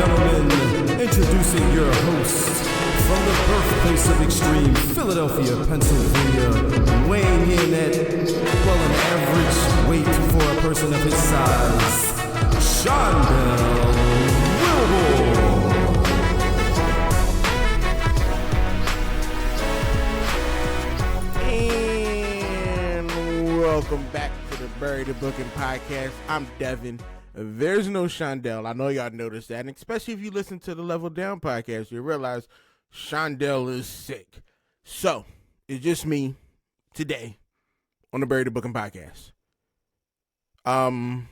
gentlemen, introducing your host from the birthplace of extreme, Philadelphia, Pennsylvania, weighing in at, well, an average weight for a person of his size, Shondell Wilbur. And welcome back to the Bury the Booking podcast. I'm Devin. There's no Shondell. I know y'all noticed that, and especially if you listen to the Level Down podcast, you realize Shondell is sick. So, it's just me today on the Bury the Booking podcast. I'm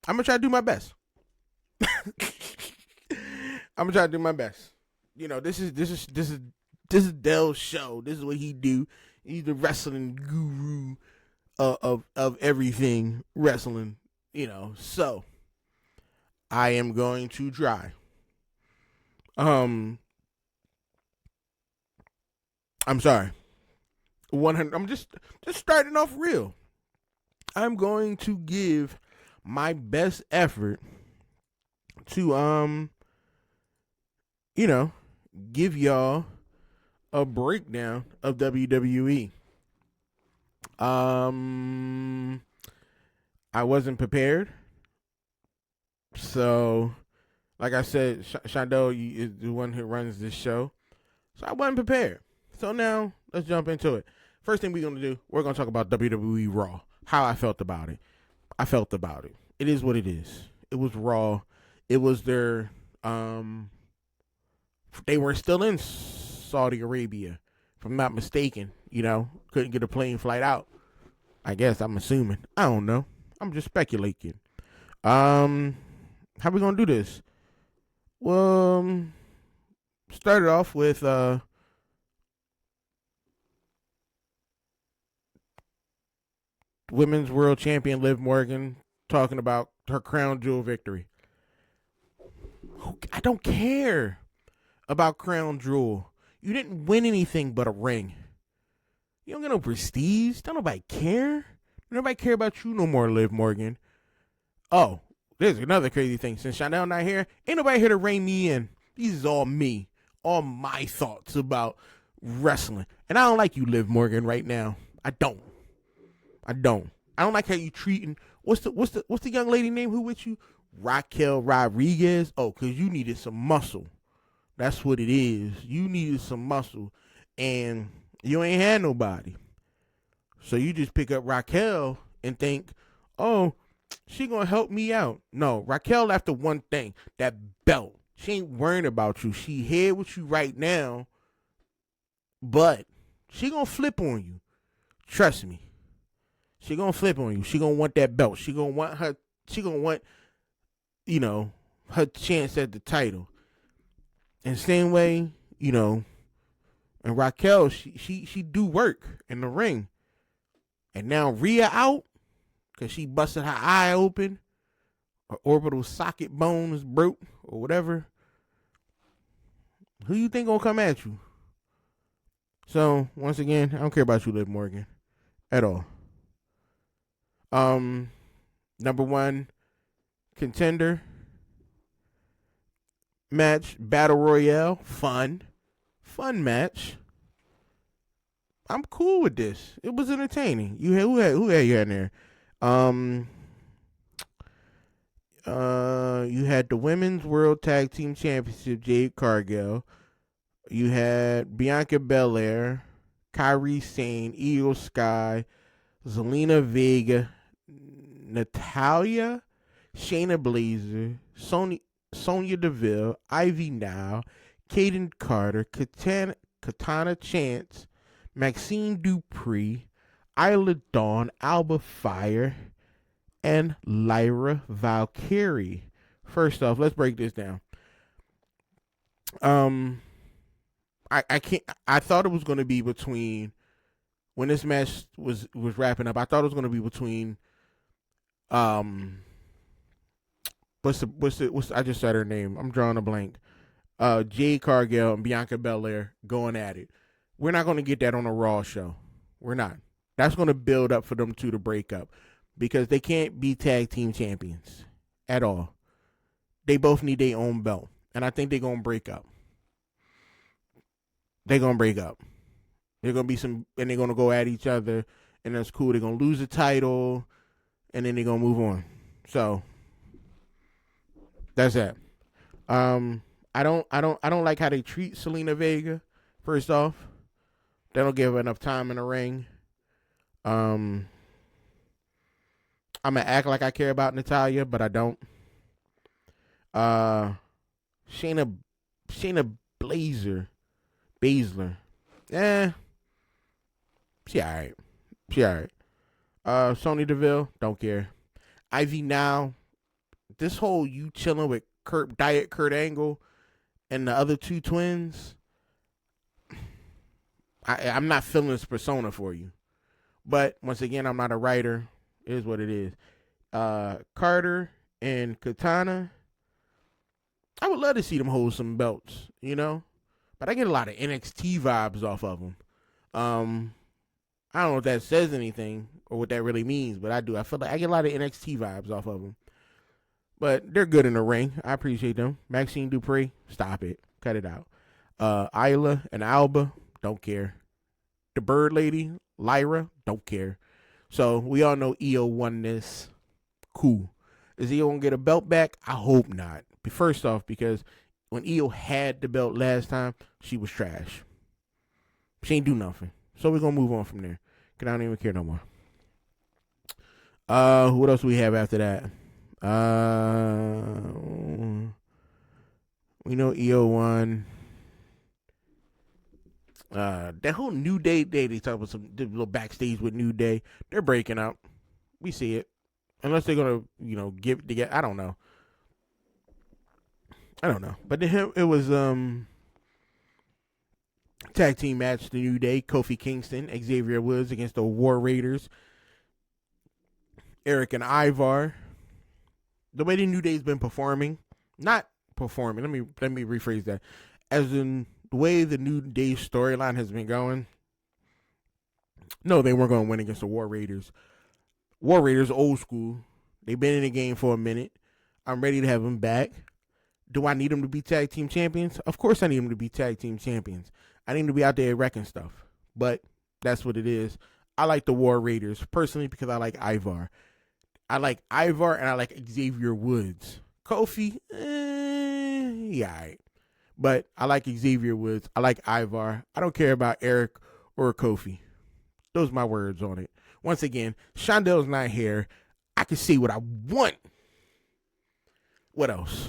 gonna try to do my best. You know, this is Dell's show. This is what he do. He's the wrestling guru of everything wrestling, you know. So I am going to try. I'm sorry. I'm just starting off real. I'm going to give my best effort to you know, give y'all a breakdown of WWE. I wasn't prepared. So, like I said, Shondell is the one who runs this show. So I wasn't prepared. So now, let's jump into it. First thing we're going to do, we're going to talk about WWE Raw. How I felt about it. It is what it is. It was Raw. It was their, they were still in Saudi Arabia, if I'm not mistaken. You know, couldn't get a plane flight out. I guess, I'm assuming. I don't know. I'm just speculating. How we gonna do this? Well, started off with Women's World Champion Liv Morgan talking about her crown jewel victory. I don't care about crown jewel. You didn't win anything but a ring. You don't get no prestige. Don't nobody care. Nobody care about you no more, Liv Morgan. Oh, there's another crazy thing. Since Shondell not here, ain't nobody here to rein me in. This is all me. All my thoughts about wrestling. And I don't like you, Liv Morgan, right now. I don't like how you treating. What's the young lady name who with you? Raquel Rodriguez. Oh, cause you needed some muscle. That's what it is. You needed some muscle, and you ain't had nobody. So you just pick up Raquel and think, oh, she gonna help me out. No, Raquel after one thing, that belt. She ain't worrying about you. She here with you right now, but she gonna flip on you. Trust me. She gonna flip on you. She gonna want that belt. She gonna want, you know, her chance at the title. And same way, you know, and Raquel, she do work in the ring. And now Rhea out because she busted her eye open. Her orbital socket bone is broke or whatever. Who you think gonna come at you? So, once again, I don't care about you, Liv Morgan. At all. Number one contender match, Battle Royale, fun match. I'm cool with this. It was entertaining. You had who had you in there? You had the Women's World Tag Team Championship, Jade Cargill. You had Bianca Belair, Kairi Sane, Io Sky, Zelina Vega, Natalya, Shayna Baszler, Sonya Deville, Ivy Now, Kaden Carter, Katana Chance, Maxine Dupree, Isla Dawn, Alba Fire, and Lyra Valkyrie. First off, let's break this down. I thought it was going to be between, when this match was wrapping up, I thought it was going to be between what's I just said her name. I'm drawing a blank. Jade Cargill and Bianca Belair going at it. We're not going to get that on a Raw show. We're not. That's going to build up for them two to break up because they can't be tag team champions at all. They both need their own belt. And I think they're going to break up. They're going to break up. They're going to be and they're going to go at each other, and that's cool. They're going to lose the title, and then they're going to move on. So, that's that. I don't like how they treat Zelina Vega, first off. They don't give her enough time in the ring. I'm going to act like I care about Natalya, but I don't. Shayna Baszler. She alright. Sonya Deville, don't care. Ivy now. This whole you chilling with Kurt Angle and the other two twins. I'm not feeling this persona for you. But once again, I'm not a writer. It is what it is. Carter and Katana. I would love to see them hold some belts, you know? But I get a lot of NXT vibes off of them. I don't know if that says anything or what that really means, but I do. I feel like I get a lot of NXT vibes off of them. But they're good in the ring. I appreciate them. Maxine Dupree, stop it. Cut it out. Isla and Alba, don't care. The Bird Lady, Lyra, don't care. So we all know Io won this. Cool. Is Io going to get a belt back? I hope not. But first off, because when Io had the belt last time, she was trash. She ain't do nothing. So we're going to move on from there. Because I don't even care no more. What else do we have after that? We know Io won. That whole New Day, they talk about some little backstage with New Day. They're breaking up. We see it. Unless they're going to, give it together. I don't know. But it was tag team match, the New Day, Kofi Kingston, Xavier Woods against the War Raiders, Eric and Ivar. The way the New Day's been performing, not performing, let me rephrase that. As in the way the New Day storyline has been going, no, they weren't going to win against the War Raiders. War Raiders, old school. They've been in the game for a minute. I'm ready to have them back. Do I need them to be tag team champions? Of course I need them to be tag team champions. I need them to be out there wrecking stuff. But that's what it is. I like the War Raiders, personally, because I like Ivar. I like Ivar and I like Xavier Woods. Kofi, yeah, all right. But I like Xavier Woods. I like Ivar. I don't care about Eric or Kofi. Those are my words on it. Once again, Shondel's not here. I can say what I want. What else?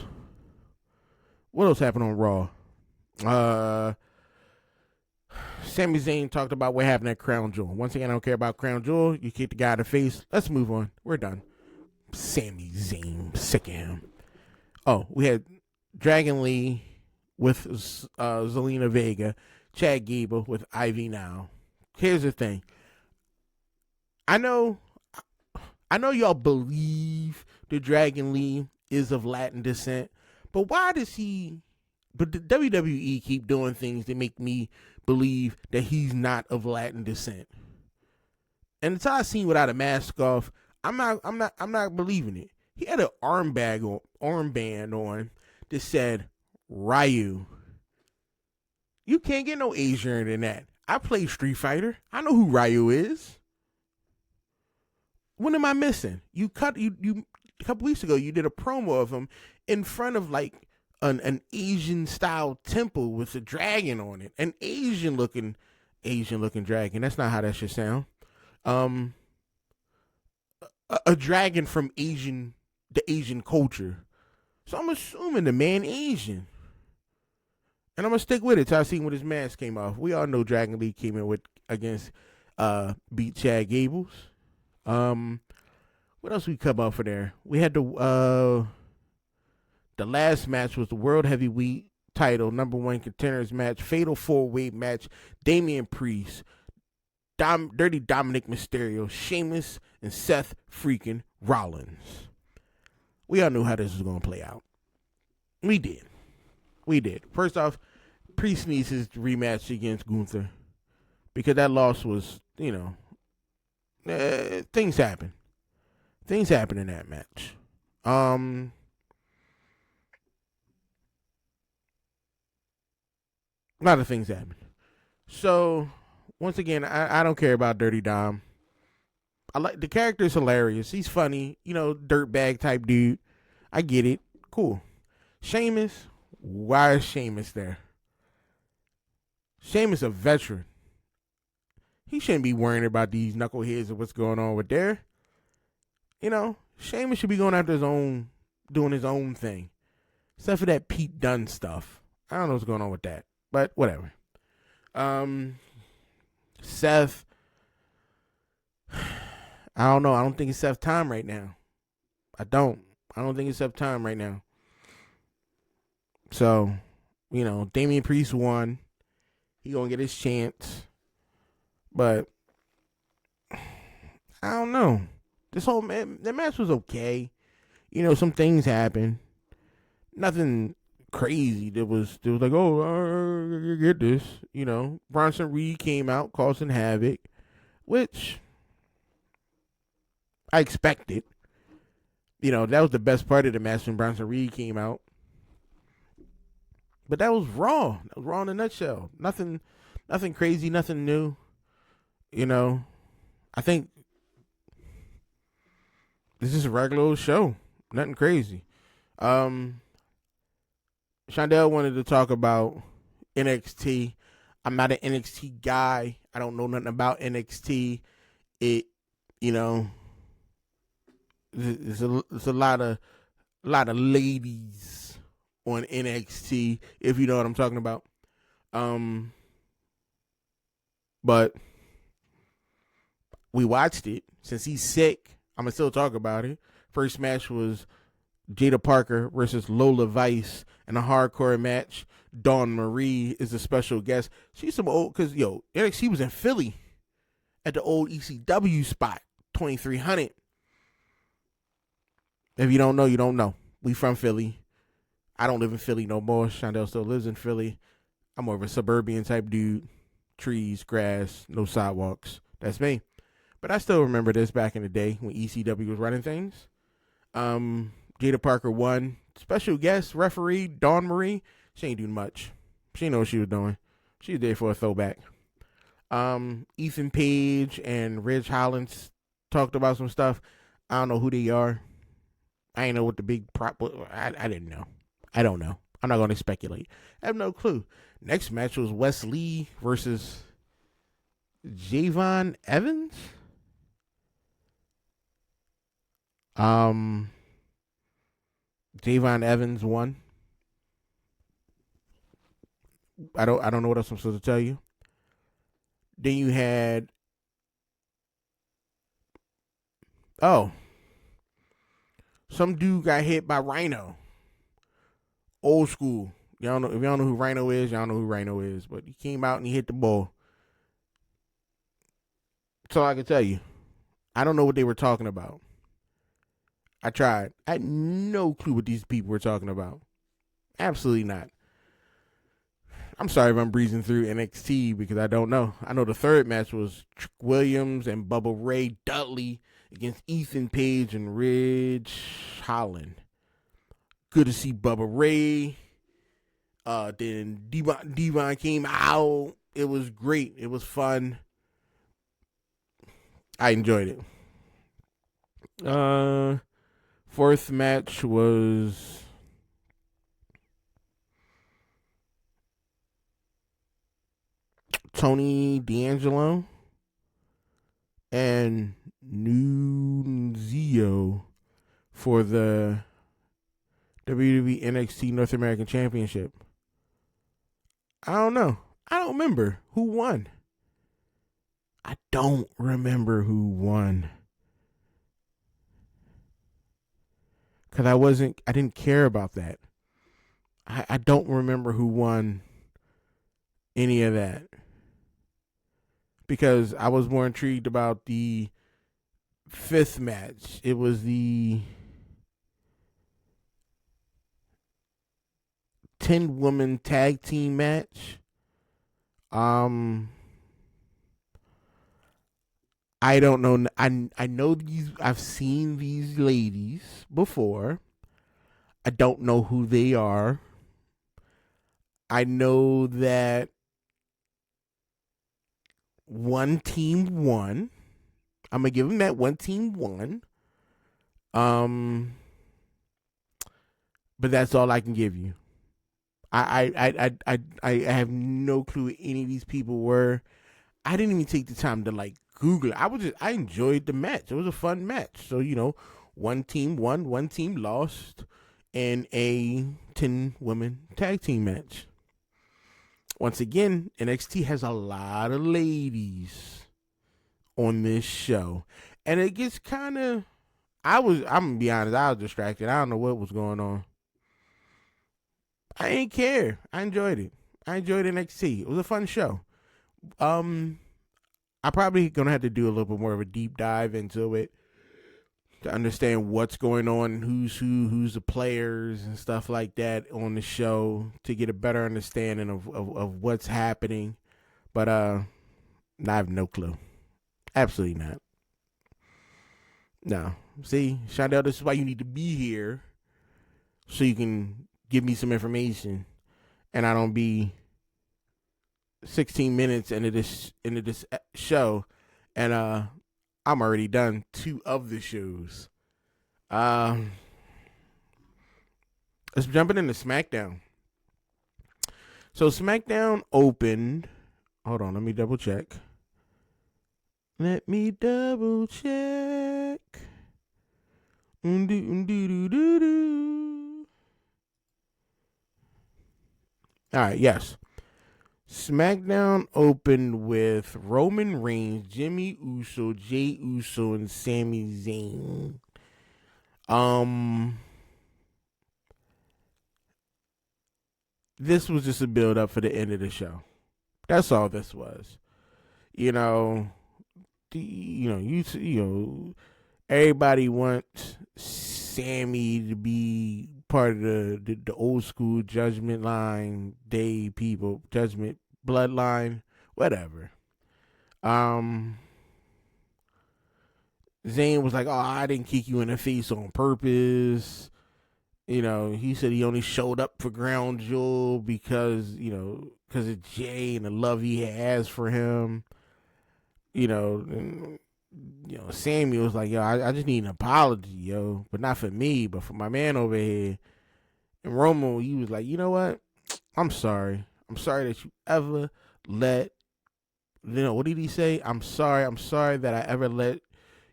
What else happened on Raw? Sami Zayn talked about what happened at Crown Jewel. Once again, I don't care about Crown Jewel. You kick the guy in the face. Let's move on. We're done. Sami Zayn. Sick of him. Oh, we had Dragon Lee with Zelina Vega. Chad Gable with Ivy Now. Here's the thing. I know y'all believe the Dragon Lee is of Latin descent, but why does but the WWE keep doing things that make me believe that he's not of Latin descent? And until I seen without a mask off, I'm not believing it. He had an armband on that said Ryu. You can't get no Asian than that. I play Street Fighter. I know who Ryu is. What am I missing? You a couple weeks ago, you did a promo of him in front of like an Asian style temple with a dragon on it. An Asian looking dragon. That's not how that should sound. A dragon from the Asian culture. So I'm assuming the man Asian. And I'm gonna stick with it till I see when his mask came off. We all know Dragon Lee came in against beat Chad Gables. What else we come up for there? We had the last match was the World Heavyweight title #1 contenders match, fatal 4-way match. Damian Priest, Dirty Dominic Mysterio, Sheamus, and Seth freaking Rollins. We all knew how this was gonna play out. We did. First off, Priest needs his rematch against Gunther because that loss was, things happen. Things happen in that match. A lot of things happen. So once again, I don't care about Dirty Dom. I like the character is hilarious. He's funny, dirtbag type dude. I get it. Cool. Sheamus, why is Sheamus there? Sheamus a veteran. He shouldn't be worrying about these knuckleheads and what's going on with there. Sheamus should be going after doing his own thing. Except for that Pete Dunne stuff. I don't know what's going on with that. But whatever. Seth. I don't know. I don't think it's Seth's time right now. I don't think it's Seth's time right now. So, Damian Priest won. He gonna get his chance. But I don't know. This whole the match was okay. Some things happened. Nothing crazy. There was like, oh, get this. Bronson Reed came out causing havoc, which I expected. That was the best part of the match when Bronson Reed came out. But that was Raw. That was Raw in a nutshell. Nothing crazy, nothing new. I think this is a regular old show. Nothing crazy. Shondell wanted to talk about NXT. I'm not an NXT guy. I don't know nothing about NXT. There's a lot of ladies on NXT, if you know what I'm talking about. But we watched it. Since he's sick, I'm gonna still talk about it. First match was Jada Parker versus Lola Vice in a hardcore match. Dawn Marie is a special guest. She's some old, because NXT was in Philly at the old ECW spot, 2300. If you don't know, you don't know. We from Philly. I don't live in Philly no more. Shondell still lives in Philly. I'm more of a suburban type dude. Trees, grass, no sidewalks. That's me. But I still remember this back in the day when ECW was running things. Jada Parker won. Special guest referee Dawn Marie. She ain't doing much. She didn't know what she was doing. She was there for a throwback. Ethan Page and Ridge Holland talked about some stuff. I don't know who they are. I ain't know what the big prop was. I didn't know. I don't know. I'm not going to speculate. I have no clue. Next match was Wes Lee versus Javon Evans. Javon Evans won. I don't know what else I'm supposed to tell you. Then you had some dude got hit by Rhino. Old school. Y'all know, if y'all know who Rhino is, y'all know who Rhino is. But he came out and he hit the ball. That's all I can tell you. I don't know what they were talking about. I tried. I had no clue what these people were talking about. Absolutely not. I'm sorry if I'm breezing through NXT because I don't know. I know the third match was Trick Williams and Bubba Ray Dudley against Ethan Page and Ridge Holland. Good to see Bubba Ray. Then Devon came out. It was great. It was fun. I enjoyed it. Fourth match was Tony D'Angelo and Nunzio for the WWE NXT North American Championship. I don't know. I don't remember who won. I don't remember who won. Because I didn't care about that. I don't remember who won any of that. Because I was more intrigued about the fifth match. It was the 10-woman tag team match. I don't know. I know these. I've seen these ladies before. I don't know who they are. I know that one team won. I'm gonna give them that one team won. But that's all I can give you. I have no clue who any of these people were. I didn't even take the time to like Google it. I enjoyed the match. It was a fun match. So, one team won, one team lost in a 10-woman tag team match. Once again, NXT has a lot of ladies on this show. And it gets kind of, I'm going to be honest, I was distracted. I don't know what was going on. I didn't care. I enjoyed it. I enjoyed NXT. It was a fun show. I probably gonna have to do a little bit more of a deep dive into it to understand what's going on, who's the players and stuff like that on the show to get a better understanding of what's happening. But I have no clue. Absolutely not. No. See, Shondell, this is why you need to be here so you can give me some information and I don't be 16 minutes into this show and I'm already done 2 of the shows. Let's jump into SmackDown. So SmackDown opened. Hold on, let me double check. All right, yes. SmackDown opened with Roman Reigns, Jimmy Uso, Jey Uso, and Sami Zayn. This was just a build up for the end of the show. That's all this was. Everybody wants Sammy to be part of the old school Judgment Line Day people, Judgment Bloodline, whatever. Zayn was like, "Oh, I didn't kick you in the face on purpose." He said he only showed up for Crown Jewel because of Jay and the love he has for him. Sammy was like, "Yo, I just need an apology, yo, but not for me, but for my man over here." And Roman, he was like, "You know what? I'm sorry. I'm sorry that you ever let, what did he say? I'm sorry that I ever let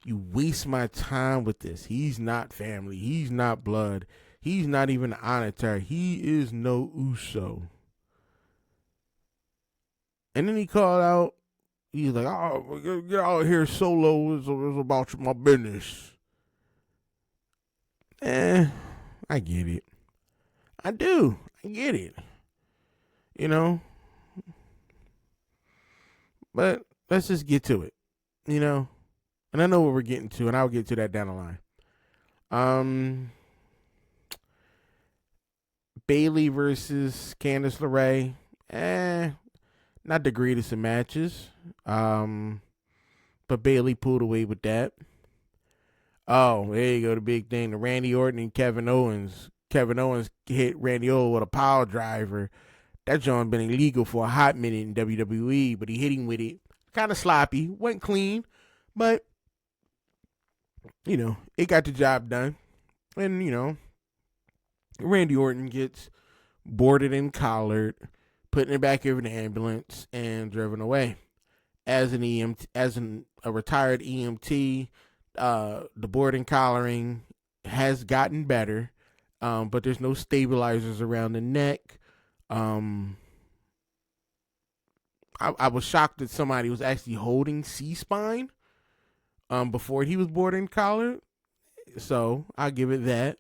you waste my time with this. He's not family. He's not blood. He's not even honorary. He is no Uso." And then he called out, he's like, "Oh, get out of here, Solo. It's about my business." I get it. I do. I get it. But let's just get to it. And I know what we're getting to, and I'll get to that down the line. Bayley versus Candice LeRae. Not the greatest of matches. But Bayley pulled away with that. Oh, there you go, the big thing. The Randy Orton and Kevin Owens. Kevin Owens hit Randy Orton with a power driver. That joint been illegal for a hot minute in WWE, but he hit him with it. Kind of sloppy. Went clean, but, it got the job done. And, Randy Orton gets boarded and collared, put in the back of an ambulance, and driven away. As a retired EMT, the boarding collaring has gotten better, but there's no stabilizers around the neck. I was shocked that somebody was actually holding C-spine before he was boarded and collared, so I'll give it that.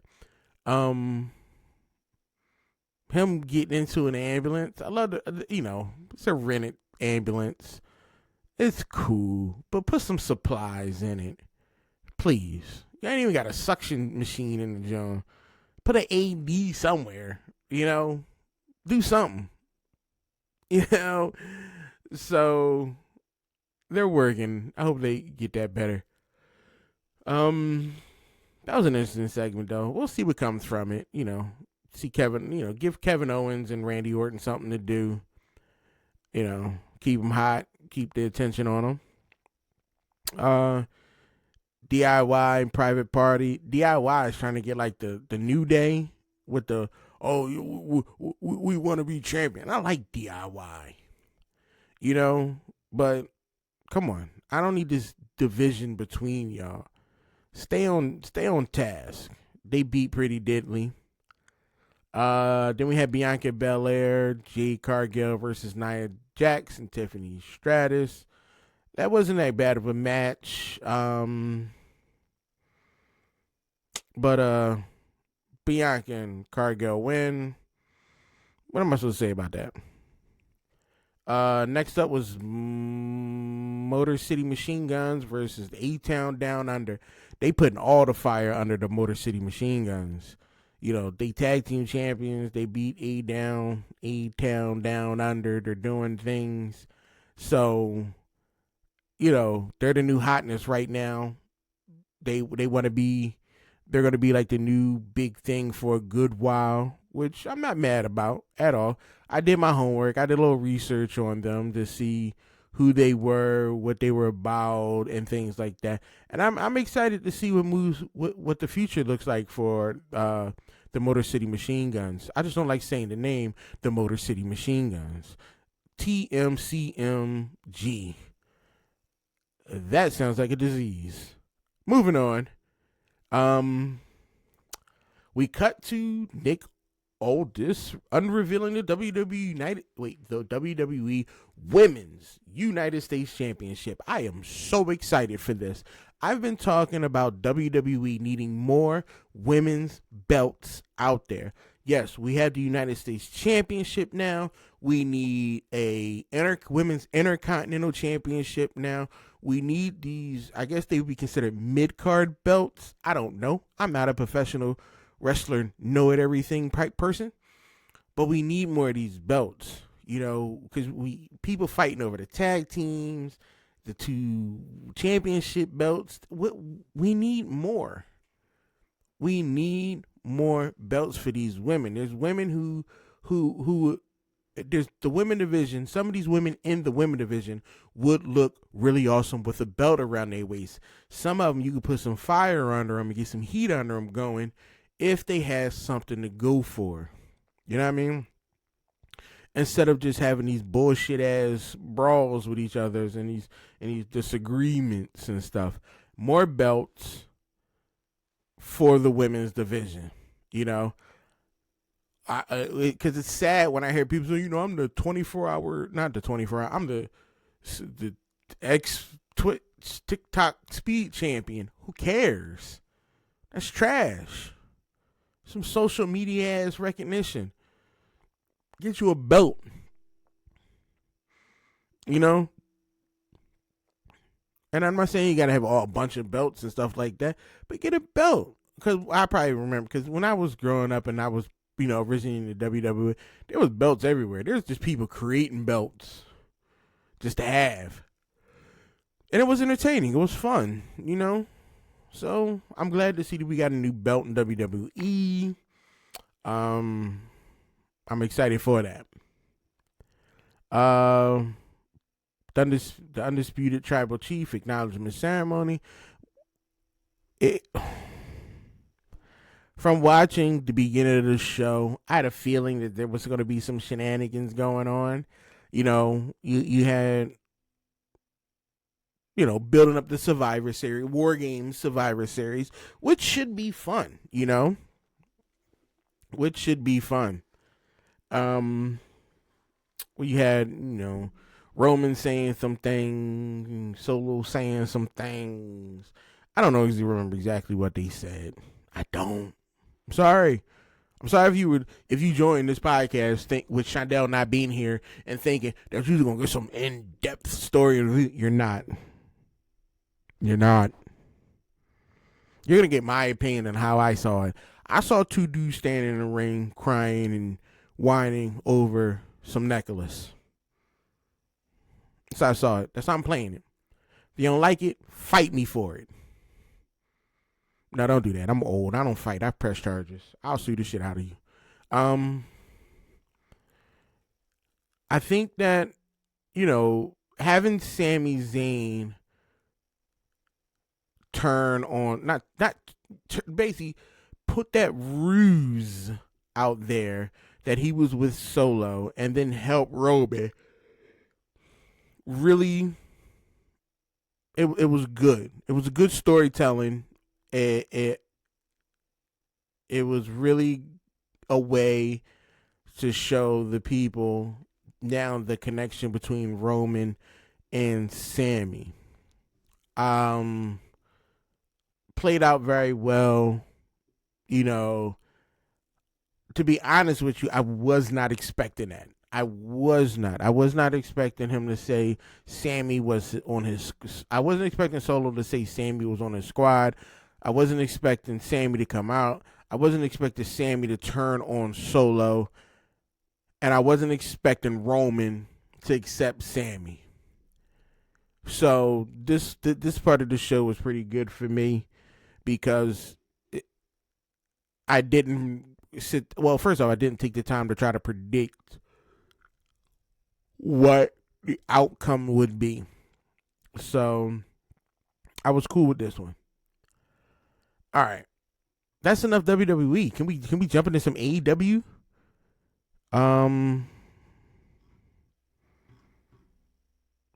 Him getting into an ambulance, I love it's a rented ambulance. It's cool, but put some supplies in it, please. You ain't even got a suction machine in the joint. Put an AD somewhere, do something, So they're working. I hope they get that better. That was an interesting segment, though. We'll see what comes from it. See Kevin. Give Kevin Owens and Randy Orton something to do. Keep them hot. Keep the attention on them. DIY and Private Party. DIY is trying to get like the New Day with the we want to be champion. I like DIY. But come on, I don't need this division between y'all. Stay on task. They beat Pretty Deadly. Then we had Bianca Belair, Jade Cargill versus Nia Jax and Tiffany Stratton. That wasn't that bad of a match. But Bianca and Cargill win. What am I supposed to say about that? Next up was Motor City Machine Guns versus A-Town Down Under. They putting all the fire under the Motor City Machine Guns. They tag team champions. They beat A-Town Down Under. They're doing things. So, they're the new hotness right now. They want to be, they're going to be like the new big thing for a good while, which I'm not mad about at all. I did my homework. I did a little research on them to see who they were, what they were about, and things like that. And I'm excited to see what the future looks like for the Motor City Machine Guns. I just don't like saying the name, the Motor City Machine Guns. TMCMG. That sounds like a disease. Moving on. We cut to Nick Aldis unrevealing the WWE Women's United States Championship. I am so excited for this. I've been talking about WWE needing more women's belts out there. Yes, we have the United States Championship now. We need a women's Intercontinental Championship now. We need these, I guess they would be considered mid-card belts. I don't know. I'm not a professional wrestler, know-it-everything type person. But we need more of these belts, because people fighting over the tag teams, the 2 championship belts. We need more. We need more belts for these women. There's women who there's the women division. Some of these women in the women division would look really awesome with a belt around their waist. Some of them, you could put some fire under them and get some heat under them going if they had something to go for. You know what I mean? Instead of just having these bullshit ass brawls with each other and these disagreements and stuff. More belts for the women's division, because it's sad when I hear people say, I'm the 24-hour, not the 24-hour, I'm the Twitch TikTok speed champion. Who cares? That's trash. Some social media ass recognition. Get you a belt. And I'm not saying you got to have a bunch of belts and stuff like that, but get a belt. Because I probably remember, because when I was growing up and I was, originally in the WWE, there was belts everywhere. There's just people creating belts just to have. And it was entertaining. It was fun, So I'm glad to see that we got a new belt in WWE. I'm excited for that. The Undisputed Tribal Chief Acknowledgement Ceremony. From watching the beginning of the show, I had a feeling that there was going to be some shenanigans going on. You had, building up the Survivor Series, War Games Survivor Series, which should be fun, Which should be fun. We had, Roman saying some things, Solo saying some things. I don't remember exactly what they said. I don't. I'm sorry. I'm sorry if you joined this podcast with Shondell not being here and thinking that you're gonna get some in-depth story. You're not. You're not. You're gonna get my opinion on how I saw it. I saw 2 dudes standing in the ring crying and whining over some necklace. So I saw it. That's how I'm playing it. If you don't like it, fight me for it. No, don't do that. I'm old. I don't fight. I press charges. I'll sue the shit out of you. I think that, having Sami Zayn turn on, basically put that ruse out there that he was with Solo and then help Roman, really, it was good. It was a good storytelling. It was really a way to show the people now the connection between Roman and Sami. Played out very well. To be honest with you, I was not expecting that. I was not expecting him to say Sami was on his. I wasn't expecting Solo to say Sami was on his squad. I wasn't expecting Sami to come out. I wasn't expecting Sami to turn on Solo. And I wasn't expecting Roman to accept Sami. So this part of the show was pretty good for me because I didn't sit. Well, first off, I didn't take the time to try to predict what the outcome would be. So I was cool with this one. All right, that's enough WWE. Can we jump into some AEW?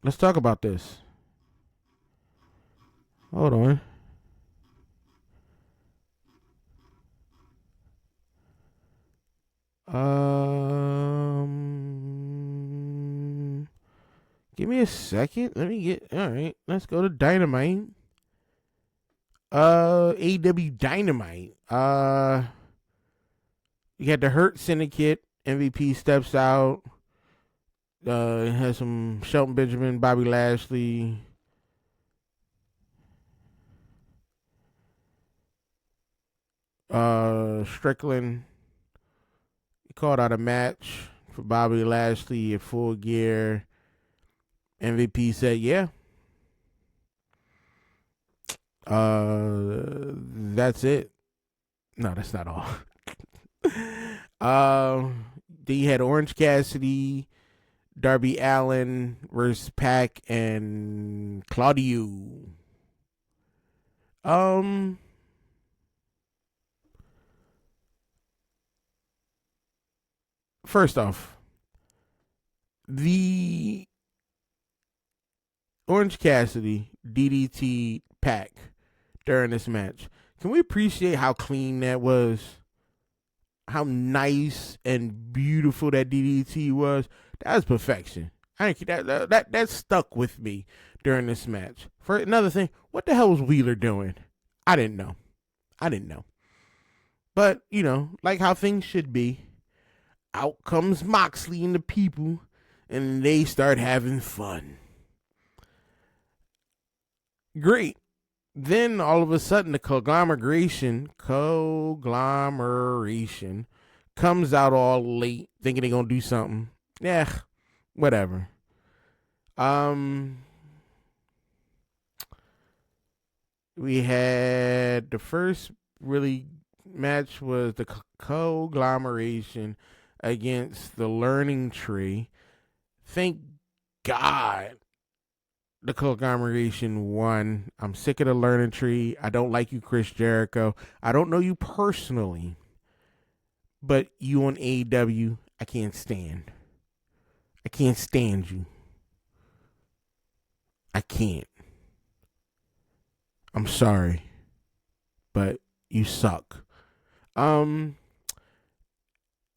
Let's talk about this. Hold on. Give me a second. All right. Let's go to Dynamite. AEW Dynamite. You had the Hurt Syndicate. MVP steps out. It has some Shelton Benjamin, Bobby Lashley. Strickland. He called out a match for Bobby Lashley at Full Gear. MVP said, yeah. That's it. No, that's not all. Then you had Orange Cassidy, Darby Allin versus Pac and Claudio. First off, the Orange Cassidy DDT Pac during this match. Can we appreciate how clean that was? How nice and beautiful that DDT was. That was perfection. That stuck with me during this match. For another thing, what the hell was Wheeler doing? I didn't know. But, like how things should be, out comes Moxley and the people, and they start having fun. Great. Then all of a sudden the conglomeration comes out all late, thinking they're gonna do something. Yeah, whatever. We had the first really match was the conglomeration against the Learning Tree. Thank God the conglomeration won. I'm sick of the Learning Tree. I don't like you, Chris Jericho. I don't know you personally, but you on AEW, I can't stand. I can't stand you. I can't. I'm sorry, but you suck.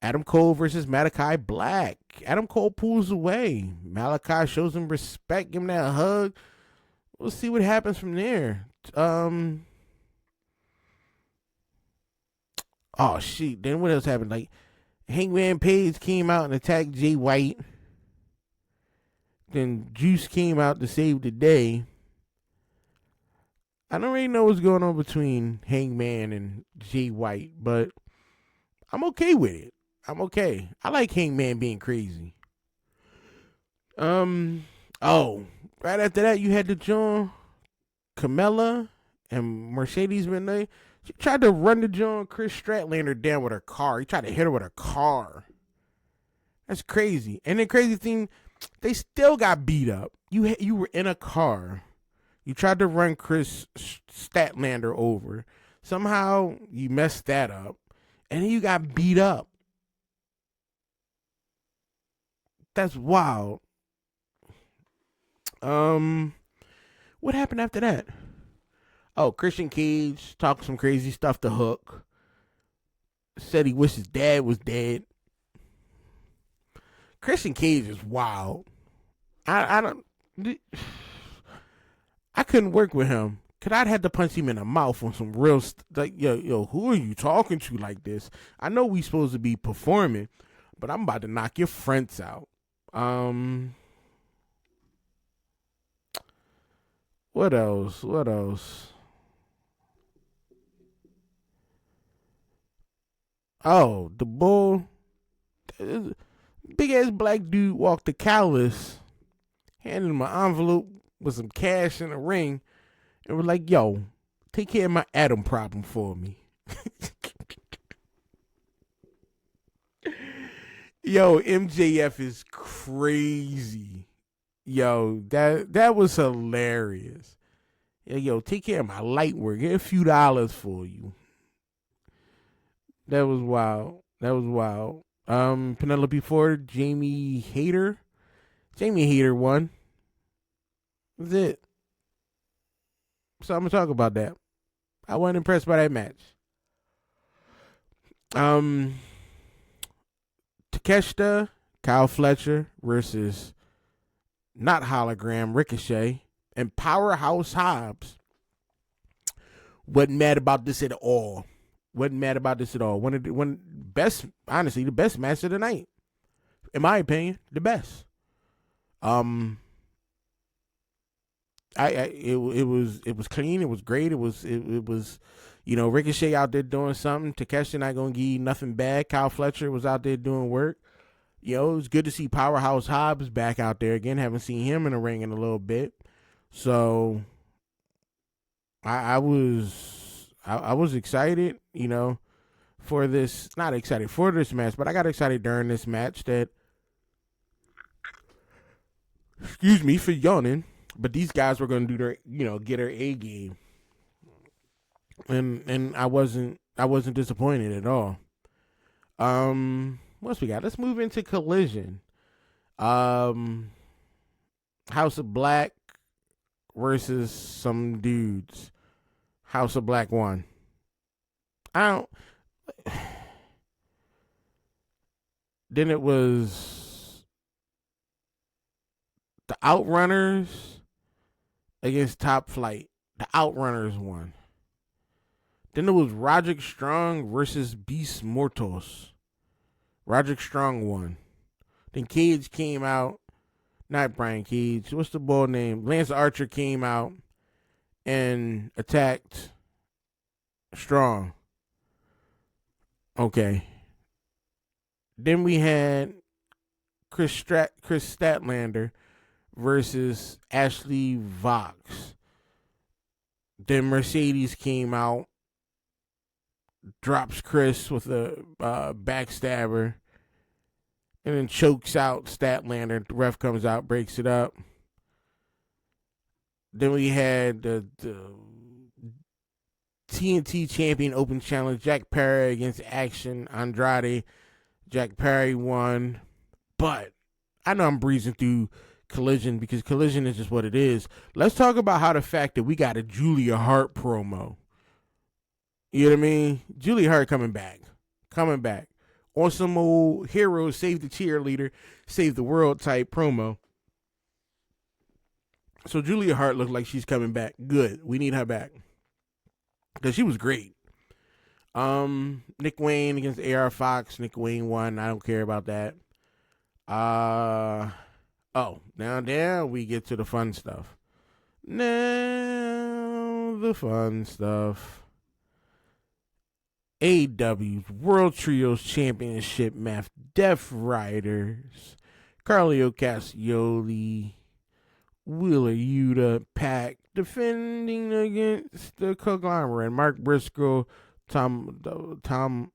Adam Cole versus Malachi Black. Adam Cole pulls away. Malachi shows him respect, give him that hug. We'll see what happens from there. Oh shit. Then what else happened? Like Hangman Page came out and attacked Jay White. Then Juice came out to save the day. I don't really know what's going on between Hangman and Jay White, but I'm okay with it. I'm okay. I like Hangman being crazy. Oh, Right after that, you had the John Camilla and Mercedes Bentley. She tried to run the John Chris Statlander down with her car. He tried to hit her with a car. That's crazy. And the crazy thing, they still got beat up. You were in a car. You tried to run Chris Statlander over. Somehow you messed that up. And then you got beat up. That's wild. What happened after that? Oh, Christian Cage talked some crazy stuff to Hook. Said he wished his dad was dead. Christian Cage is wild. I couldn't work with him. Cause I'd had to punch him in the mouth on some real like yo, who are you talking to like this? I know we supposed to be performing, but I'm about to knock your fronts out. What else? Oh, the bull. Big ass black dude walked to Callus, handed him an envelope with some cash in a ring, and was like, yo, take care of my Adam problem for me. Yo, MJF is crazy. Yo, that was hilarious. Yo, take care of my light work. Get a few dollars for you. That was wild. Penelope Ford, Jamie Hayter. Jamie Hayter won. That's it. So I'm gonna talk about that. I wasn't impressed by that match. Takeshita, Kyle Fletcher versus not hologram Ricochet and Powerhouse Hobbs. Wasn't mad about this at all. The best match of the night. In my opinion, the best. It was clean, it was great, it was Ricochet out there doing something. Takeshita not gonna give you nothing bad. Kyle Fletcher was out there doing work. It was good to see Powerhouse Hobbs back out there again. Haven't seen him in the ring in a little bit. So I was excited, for this. Not excited for this match, but I got excited during this match that, excuse me for yawning, but these guys were going to do their, get their A game. And I wasn't disappointed at all. What else we got? Let's move into Collision. House of Black versus some dudes. House of Black won. Then it was the Outrunners against Top Flight. The Outrunners won. Then it was Roderick Strong versus Beast Mortos. Roderick Strong won. Then Cage came out. Not Brian Cage. What's the boy name? Lance Archer came out and attacked Strong. Okay. Then we had Chris Statlander versus Ashley Vox. Then Mercedes came out, drops Chris with a backstabber, and then chokes out Statlander. The ref comes out, breaks it up. Then we had the TNT Champion Open Challenge, Jack Perry against Action Andrade. Jack Perry won, but I know I'm breezing through Collision because Collision is just what it is. Let's talk about how the fact that we got a Julia Hart promo. You know what I mean? Julia Hart coming back on some old hero save the cheerleader, save the world type promo. So Julia Hart looked like she's coming back. Good. We need her back because she was great. Nick Wayne against AR Fox. Nick Wayne won. I don't care about that. Now we get to the fun stuff. AEW's World Trios Championship match. Death Riders. Carlio Cassioli Wheeler Yuta Pack defending against the conglomerate. Mark Briscoe, Tom,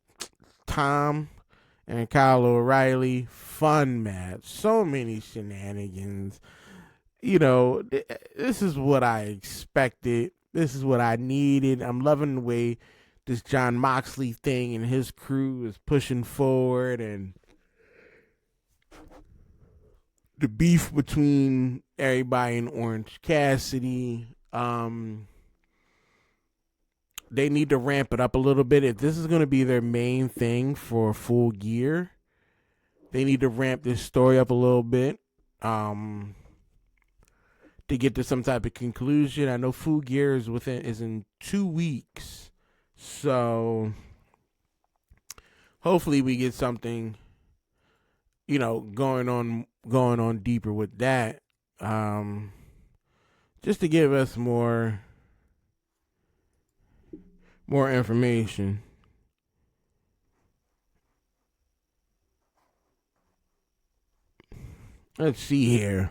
and Kyle O'Reilly. Fun match. So many shenanigans. This is what I expected. This is what I needed. I'm loving the way this Jon Moxley thing and his crew is pushing forward, and the beef between everybody and Orange Cassidy. They need to ramp it up a little bit. If this is going to be their main thing for a full year, they need to ramp this story up a little bit to get to some type of conclusion. I know Full Gear is in 2 weeks, so hopefully we get something, going on deeper with that, just to give us more information. Let's see here.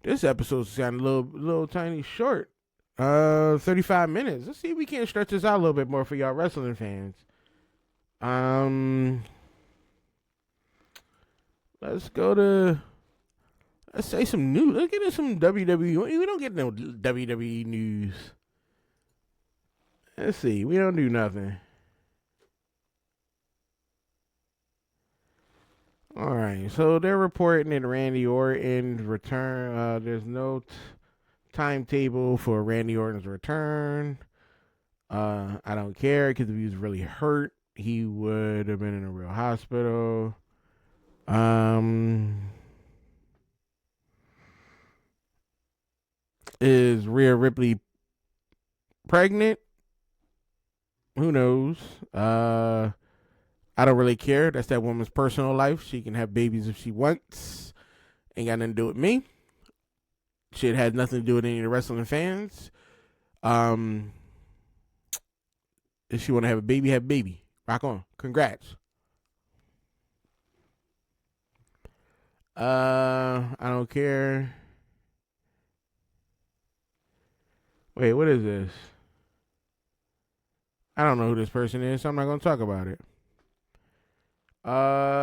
This episode's sounding a little tiny short. 35 minutes. Let's see if we can stretch this out a little bit more for y'all wrestling fans. Let's say some news. Let's get into some WWE. We don't get no WWE news. Let's see. We don't do nothing. All right. So they're reporting that Randy Orton's return. There's no timetable for Randy Orton's return. I don't care, because if he was really hurt, he would have been in a real hospital. Is Rhea Ripley pregnant? Who knows? I don't really care. That's that woman's personal life. She can have babies if she wants. Ain't got nothing to do with me. Shit has nothing to do with any of the wrestling fans. If she want to have a baby, have a baby. Rock on. Congrats. I don't care. Wait, what is this? I don't know who this person is, so I'm not going to talk about it. Braun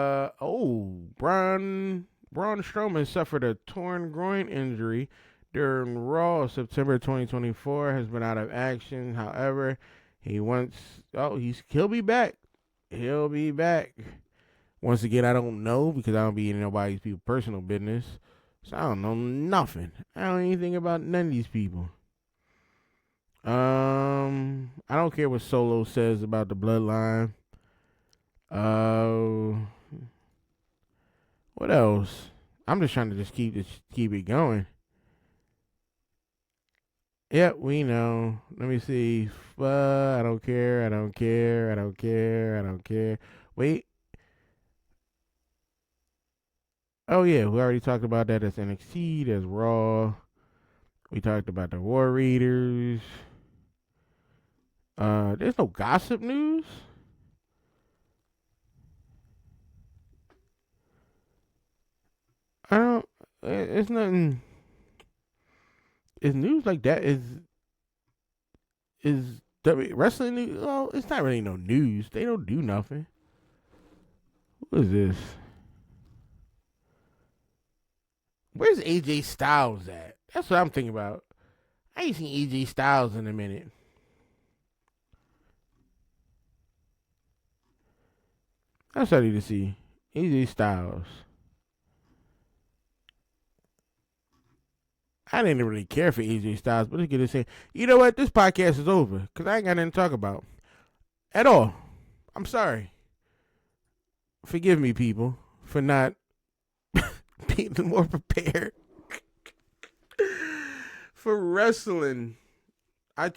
Strowman suffered a torn groin injury during Raw September 2024, has been out of action. However, he'll be back. He'll be back. Once again, I don't know, because I don't be in nobody's personal business. So I don't know nothing. I don't know anything about none of these people. I don't care what Solo says about the bloodline. What else? I'm just trying to keep it going. Yeah, we know. Let me see. I don't care. Wait. Oh yeah, we already talked about that. That's NXT. That's Raw. We talked about the War Raiders. There's no gossip news. It's nothing. Is news like that? Is wrestling news? Well, it's not really no news. They don't do nothing. What is this? Where's AJ Styles at? That's what I'm thinking about. I ain't seen AJ Styles in a minute. That's what I need to see. AJ Styles. I didn't really care for AJ Styles, but let's get to say, you know what? This podcast is over, because I ain't got nothing to talk about at all. I'm sorry. Forgive me, people, for not being more prepared for wrestling. I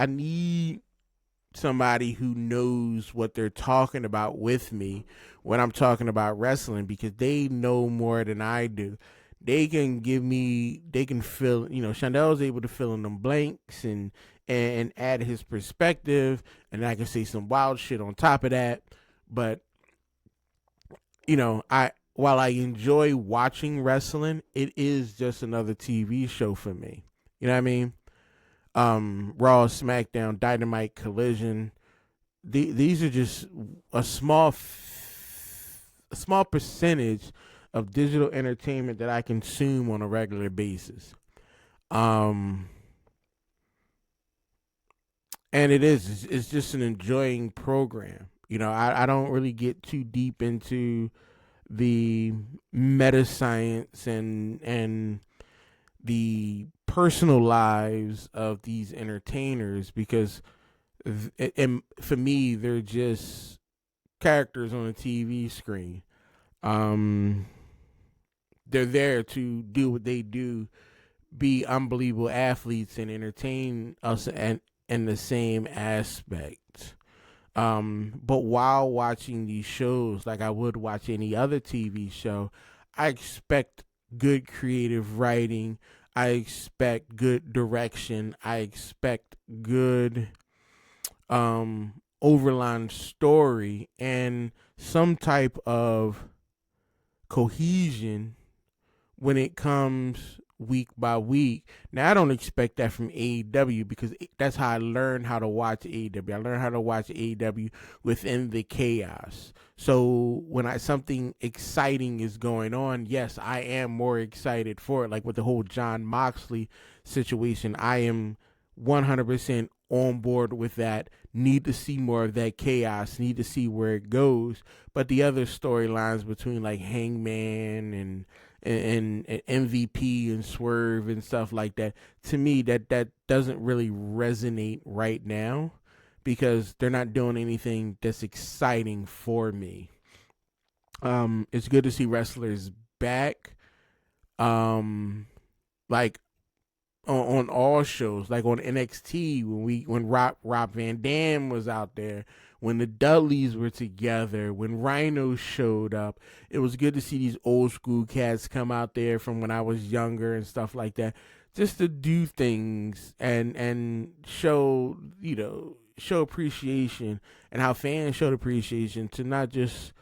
need somebody who knows what they're talking about with me when I'm talking about wrestling, because they know more than I do. They can fill, Chandel's able to fill in them blanks and add his perspective, and I can say some wild shit on top of that. But, while I enjoy watching wrestling, it is just another TV show for me. You know what I mean? Raw, SmackDown, Dynamite, Collision. These are just a small percentage of digital entertainment that I consume on a regular basis. And it's just an enjoying program. You know, I don't really get too deep into the meta science and the personal lives of these entertainers, because and for me, they're just characters on a TV screen. They're there to do what they do, be unbelievable athletes, and entertain us and in the same aspect. But while watching these shows, like I would watch any other TV show, I expect good creative writing. I expect good direction. I expect good overline story and some type of cohesion when it comes week by week. Now, I don't expect that from AEW, because that's how I learned how to watch AEW. I learned how to watch AEW within the chaos. So when something exciting is going on, yes, I am more excited for it. Like with the whole Jon Moxley situation, I am 100% on board with that. Need to see more of that chaos. Need to see where it goes. But the other storylines between like Hangman and MVP and Swerve and stuff like that, to me that doesn't really resonate right now, because they're not doing anything that's exciting for me. It's good to see wrestlers back, like on all shows, like on NXT when Rob Van Dam was out there, when the Dudleys were together, when Rhino showed up. It was good to see these old school cats come out there from when I was younger and stuff like that, just to do things and show, show appreciation, and how fans showed appreciation to not just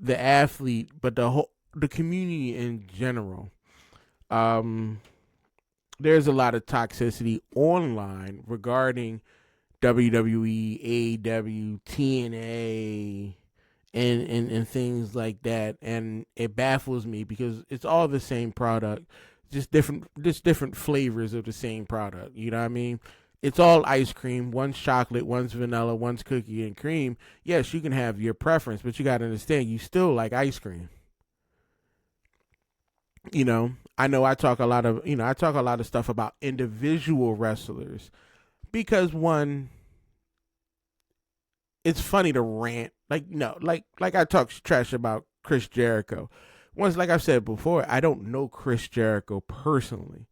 the athlete, but the community in general. There's a lot of toxicity online regarding WWE, AEW, TNA, and things like that, and it baffles me because it's all the same product, just different flavors of the same product. You know what I mean? It's all ice cream. One's chocolate, one's vanilla, one's cookie and cream. Yes, you can have your preference, but you got to understand, you still like ice cream. I know I talk a lot of stuff about individual wrestlers, because one, it's funny to rant. Like I talk trash about Chris Jericho. Once, like I've said before, I don't know Chris Jericho personally,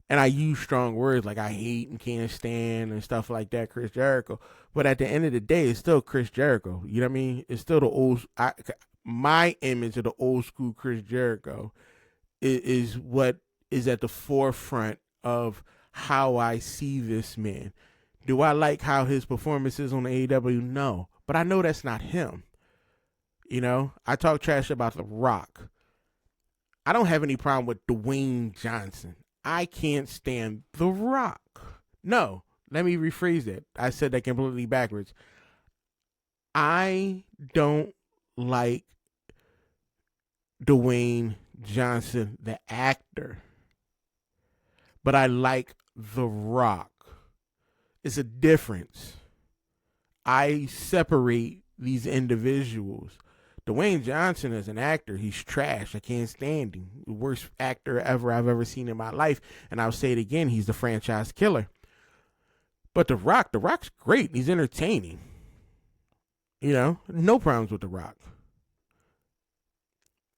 and I use strong words like I hate and can't stand and stuff like that, Chris Jericho. But at the end of the day, it's still Chris Jericho. You know what I mean? It's still my image of the old school Chris Jericho is what is at the forefront of how I see this man. Do I like how his performance is on AEW? No. But I know that's not him. I talk trash about The Rock. I don't have any problem with Dwayne Johnson. I can't stand The Rock. No, let me rephrase that. I said that completely backwards. I don't like Dwayne Johnson, the actor, but I like The Rock. It's a difference. I separate these individuals. Dwayne Johnson as an actor, he's trash. I can't stand him. The worst actor I've ever seen in my life. And I'll say it again, he's the franchise killer. But The Rock's great. He's entertaining. No problems with The Rock.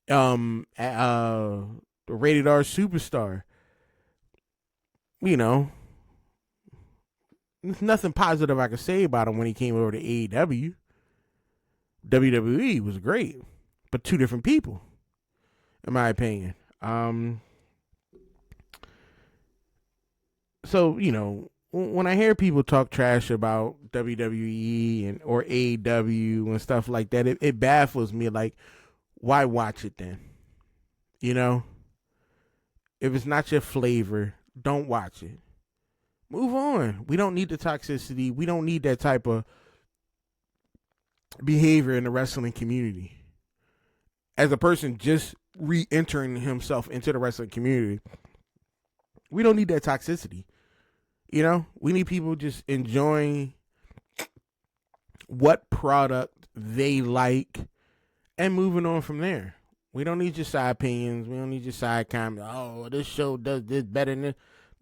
The rated R superstar. There's nothing positive I could say about him when he came over to AEW. WWE was great, but two different people, in my opinion. So, when I hear people talk trash about WWE or AEW and stuff like that, it baffles me. Like, why watch it then? You know, if it's not your flavor, don't watch it. Move on. We don't need the toxicity. We don't need that type of behavior in the wrestling community. As a person just re-entering himself into the wrestling community, we don't need that toxicity. You know, we need people just enjoying what product they like and moving on from there. We don't need your side opinions. We don't need your side comments. Oh, this show does this better than this.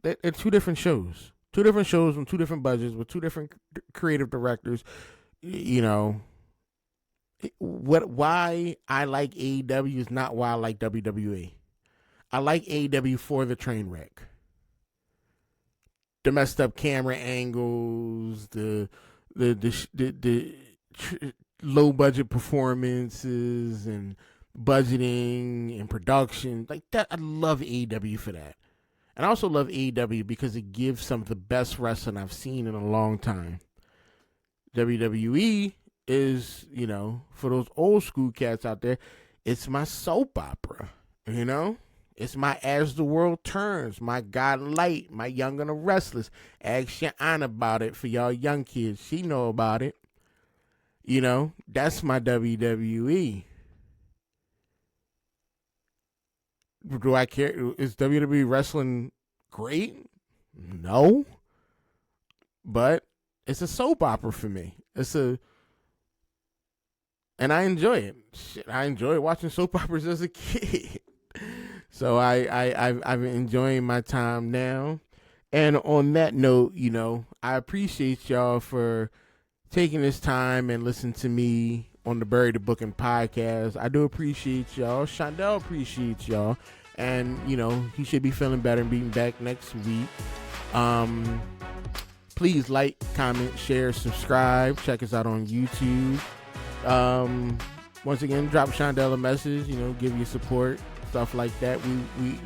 They're two different shows. Two different shows on two different budgets with two different creative directors. You know, why I like AEW is not why I like WWE. I like AEW for the train wreck. The messed up camera angles, the low budget performances and budgeting and production like that. I love AEW for that. And I also love AEW because it gives some of the best wrestling I've seen in a long time. WWE is, you know, for those old school cats out there, it's my soap opera, you know? It's my As the World Turns, my God Light, my Young and the Restless. Ask your aunt about it for y'all young kids. She know about it. You know, that's my WWE. Do I care? Is WWE wrestling great? No. But it's a soap opera for me. And I enjoy it. Shit, I enjoyed watching soap operas as a kid. So I've been enjoying my time now. And on that note, you know, I appreciate y'all for taking this time and listening to me on the Bury the Booking podcast. I do appreciate y'all. Shondell appreciates y'all. And, you know, he should be feeling better and being back next week. Please like, comment, share, subscribe. Check us out on YouTube. Once again, drop Shondell a message, you know, give you support, stuff like that.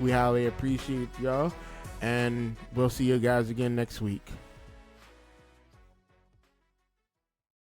We highly appreciate y'all. And we'll see you guys again next week.